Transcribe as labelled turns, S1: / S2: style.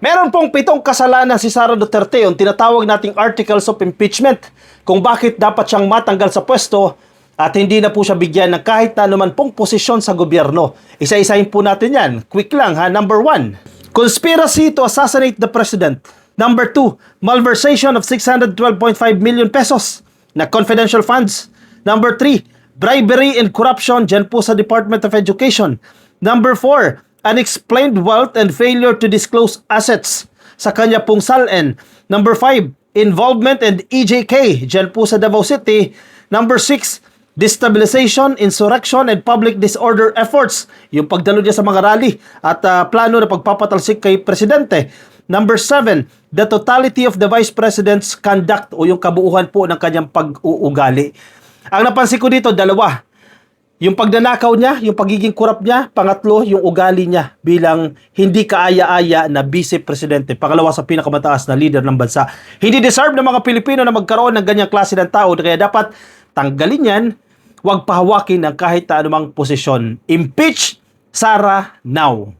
S1: Meron pong 7 kasalanan si Sara Duterte, yung tinatawag nating articles of impeachment, kung bakit dapat siyang matanggal sa pwesto at hindi na po siya bigyan ng kahit na naman pong posisyon sa gobyerno. Isa-isahin po natin yan. Quick lang ha. Number 1, conspiracy to assassinate the president. Number 2, malversation of 612.5 million pesos na confidential funds. Number 3, bribery and corruption dyan po sa Department of Education. Number 4, unexplained wealth and failure to disclose assets sa kanya pong SALN. Number 5, involvement and EJK dyan po sa Davao City. Number 6, destabilization, insurrection, and public disorder efforts. Yung pagdalo niya sa mga rally at plano na pagpapatalsik kay Presidente. Number 7, the totality of the Vice President's conduct o yung kabuuhan po ng kanyang pag-uugali. Ang napansin ko dito, dalawa. Yung pagnanakaw niya, yung pagiging korap niya. Pangatlo, yung ugali niya bilang hindi kaaya-aya na Vice Presidente. Pangalawa sa pinakamataas na leader ng bansa. Hindi deserve ng mga Pilipino na magkaroon ng ganyang klase ng tao. Kaya dapat tanggalin yan. Huwag pahawakin ng kahit anumang posisyon. Impeach Sara now.